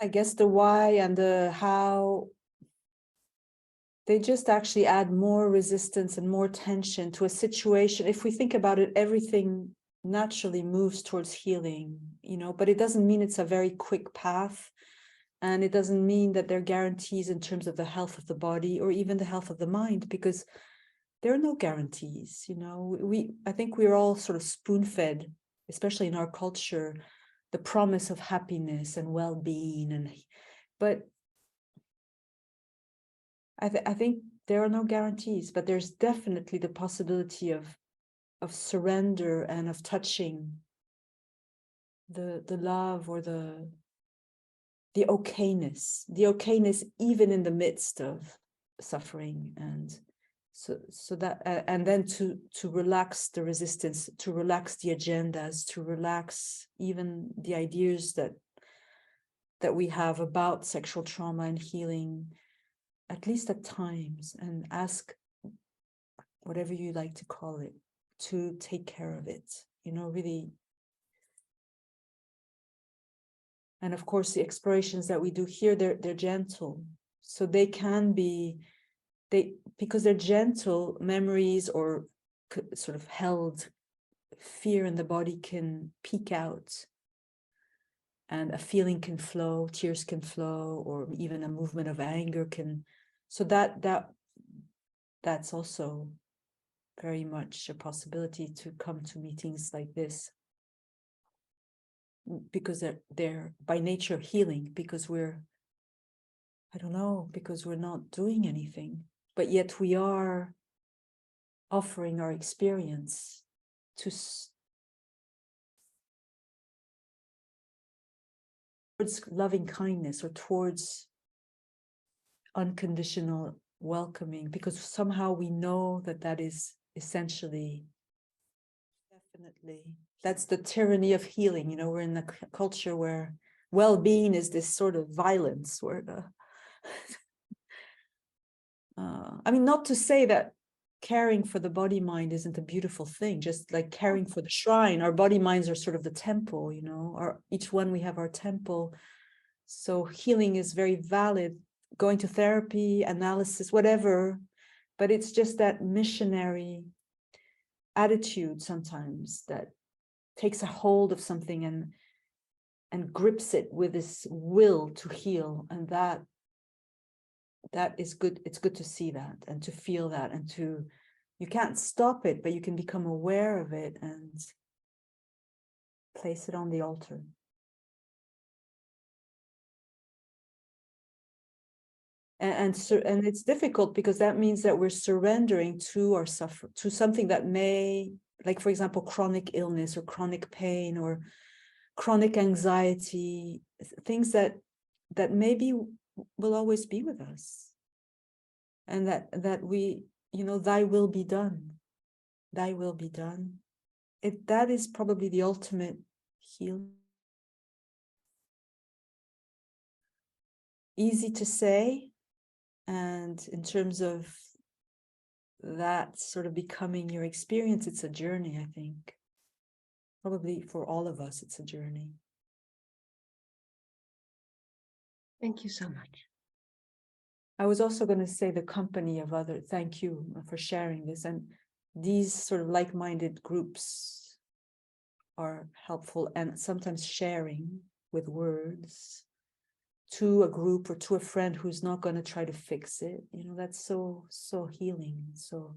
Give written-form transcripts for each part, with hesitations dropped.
I guess the why and the how, they just actually add more resistance and more tension to a situation. If we think about it, everything naturally moves towards healing, you know, but it doesn't mean it's a very quick path. And it doesn't mean that there are guarantees in terms of the health of the body or even the health of the mind, because there are no guarantees, you know. I think we're all sort of spoon-fed, especially in our culture, the promise of happiness and well-being, but I think there are no guarantees, but there's definitely the possibility of surrender and of touching the love or the okayness even in the midst of suffering. And so that and then to relax the resistance, to relax the agendas, to relax even the ideas that we have about sexual trauma and healing, at least at times, and ask whatever you like to call it to take care of it, you know, really. And of course, the explorations that we do here, they're gentle, so they can be, because they're gentle, memories or sort of held fear in the body can peek out, and a feeling can flow, tears can flow, or even a movement of anger can. So that's also very much a possibility to come to meetings like this, because they're by nature healing, because I don't know, because we're not doing anything, but yet we are offering our experience towards loving kindness or towards unconditional welcoming, because somehow we know that is essentially, definitely, that's the tyranny of healing. You know, we're in a culture where well-being is this sort of violence, where I mean, not to say that caring for the body mind isn't a beautiful thing, just like caring for the shrine. Our body minds are sort of the temple, you know, each one we have our temple. So healing is very valid, going to therapy, analysis, whatever, but it's just that missionary attitude sometimes that takes a hold of something and grips it with this will to heal. And that is good. It's good to see that and to feel that, and you can't stop it, but you can become aware of it and place it on the altar. And it's difficult, because that means that we're surrendering to our to something that may, like, for example, chronic illness or chronic pain or chronic anxiety, things that maybe will always be with us. And that we, you know, thy will be done. Thy will be done. That is probably the ultimate healing. Easy to say, and in terms of that sort of becoming your experience, it's a journey, I think. Probably for all of us, it's a journey. Thank you so much. I was also going to say the company of other, thank you for sharing this. And these sort of like-minded groups are helpful, and sometimes sharing with words to a group or to a friend who's not going to try to fix it, you know, that's so healing. So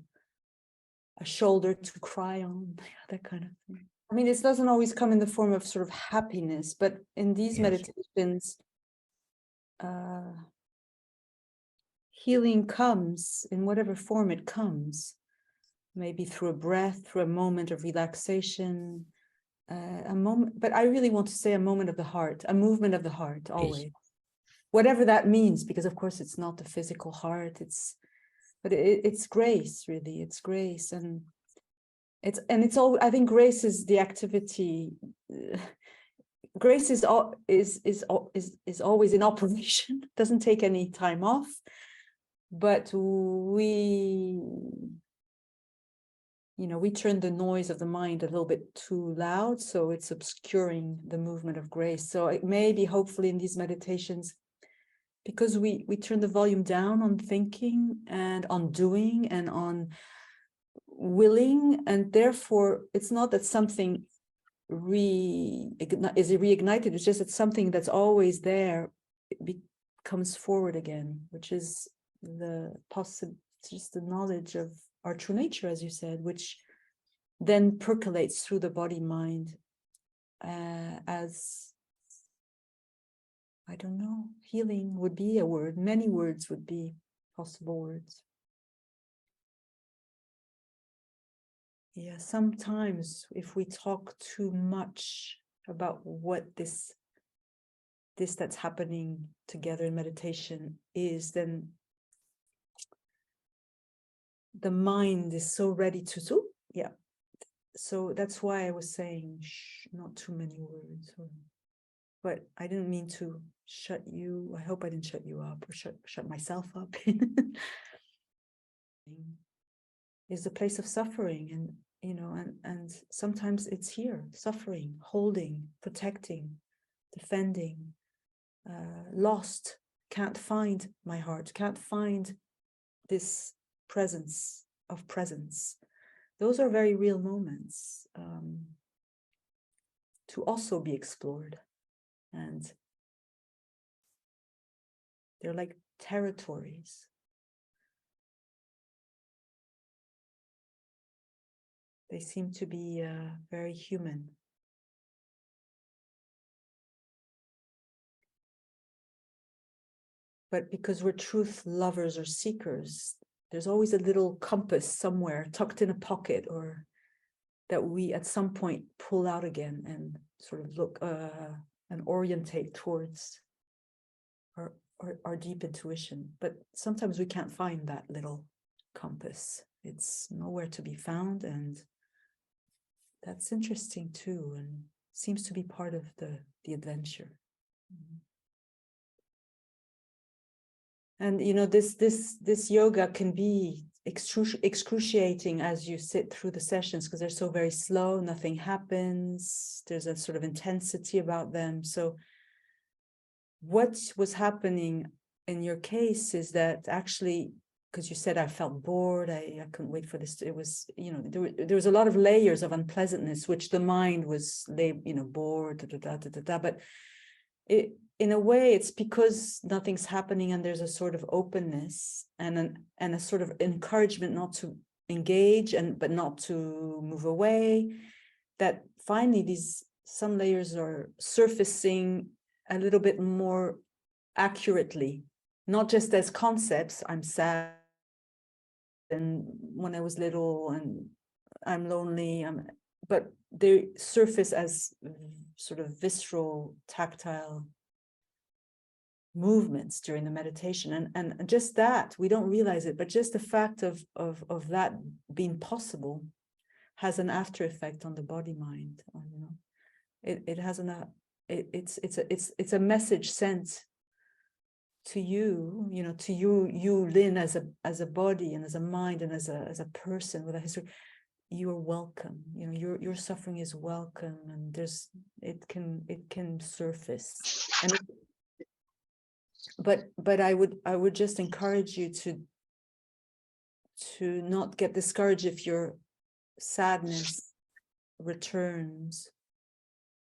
a shoulder to cry on, that kind of thing. I mean, this doesn't always come in the form of sort of happiness, but in these meditations, healing comes in whatever form it comes, maybe through a breath, through a moment of relaxation, a moment, but I really want to say a moment of the heart, a movement of the heart, always. Whatever that means, because of course it's not the physical heart, but it's grace, really. It's grace, and it's all. I think grace is the activity. Grace is always in operation. Doesn't take any time off, but we turn the noise of the mind a little bit too loud, so it's obscuring the movement of grace. So it may be, hopefully, in these meditations, because we turn the volume down on thinking and on doing and on willing, and therefore it's not that something is reignited, it's just that something that's always there comes forward again, which is just the knowledge of our true nature, as you said, which then percolates through the body mind as, I don't know, healing would be a word. Many words would be possible words. Yeah, sometimes if we talk too much about what this that's happening together in meditation is, then the mind is so ready to, yeah. So that's why I was saying, not too many words. But I didn't mean to shut you. I hope I didn't shut you up or shut myself up. Is a place of suffering, and and sometimes it's here, suffering, holding, protecting, defending, lost, can't find my heart, can't find this presence of presence. Those are very real moments to also be explored, and they're like territories. They seem to be very human. But because we're truth lovers or seekers, there's always a little compass somewhere tucked in a pocket, or that we at some point pull out again and sort of look and orientate towards our deep intuition. But sometimes we can't find that little compass. It's nowhere to be found, and that's interesting too, and seems to be part of the adventure. And this yoga can be excruciating as you sit through the sessions, because they're so very slow, nothing happens, there's a sort of intensity about them. So what was happening in your case is that actually, because you said I felt bored, I couldn't wait for this. It was, there was a lot of layers of unpleasantness, which the mind was, bored, but in a way, it's because nothing's happening, and there's a sort of openness and a sort of encouragement not to engage but not to move away, that finally some layers are surfacing a little bit more accurately, not just as concepts. I'm sad, and when I was little, and I'm lonely, but they surface as sort of visceral, tactile movements during the meditation, and just that, we don't realize it, but just the fact of that being possible has an after effect on the body mind. It has it's a message sent to you, to you Lynn, as a body and as a mind and as a person with a history. You are welcome. Your suffering is welcome, and it can surface. And but I would just encourage you to not get discouraged if your sadness returns.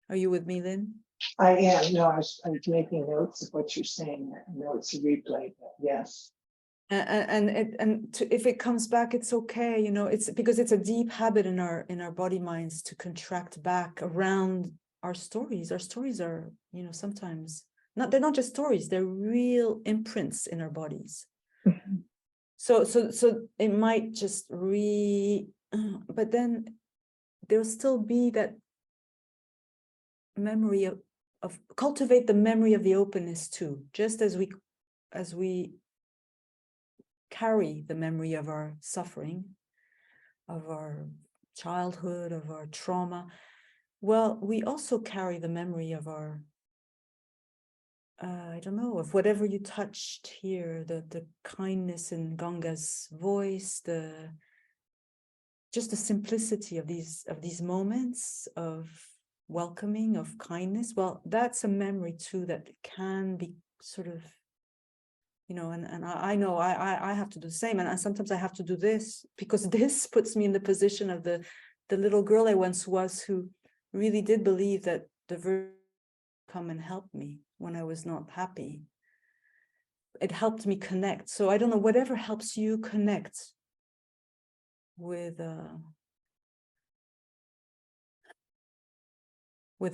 Are you with me, Lynn? I am. No, I was making notes of what you're saying. I know it's a replay, but yes. If it comes back, it's okay. It's because it's a deep habit in our body minds to contract back around our stories. Our stories are, sometimes they're not just stories, they're real imprints in our bodies. Mm-hmm. So it might just but then there'll still be that memory of cultivate the memory of the openness too, just as we carry the memory of our suffering, of our childhood, of our trauma. Well, we also carry the memory of our I don't know, of whatever you touched here, the kindness in Ganga's voice, just the simplicity of these moments of welcoming, of kindness. Well, that's a memory too that can be sort of, you know, and I know I have to do the same, and sometimes I have to do this because this puts me in the position of the little girl I once was, who really did believe that the Virgin would come and help me when I was not happy. It helped me connect. So I don't know, whatever helps you connect with the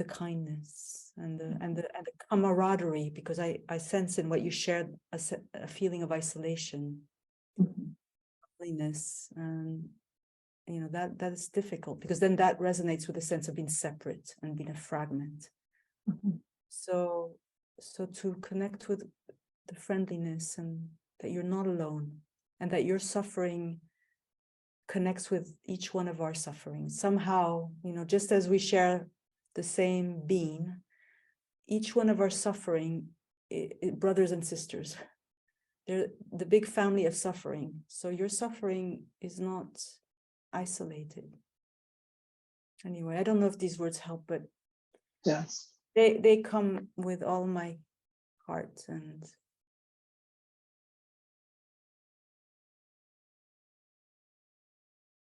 kindness and the camaraderie, because I sense in what you shared a feeling of isolation, loneliness, and you know that is difficult, because then that resonates with the sense of being separate and being a fragment. So to connect with the friendliness, and that you're not alone, and that your suffering connects with each one of our sufferings somehow, you know, just as we share the same being, each one of our suffering, brothers and sisters, they're the big family of suffering. So your suffering is not isolated. Anyway, I don't know if these words help, but Yes. they come with all my heart, and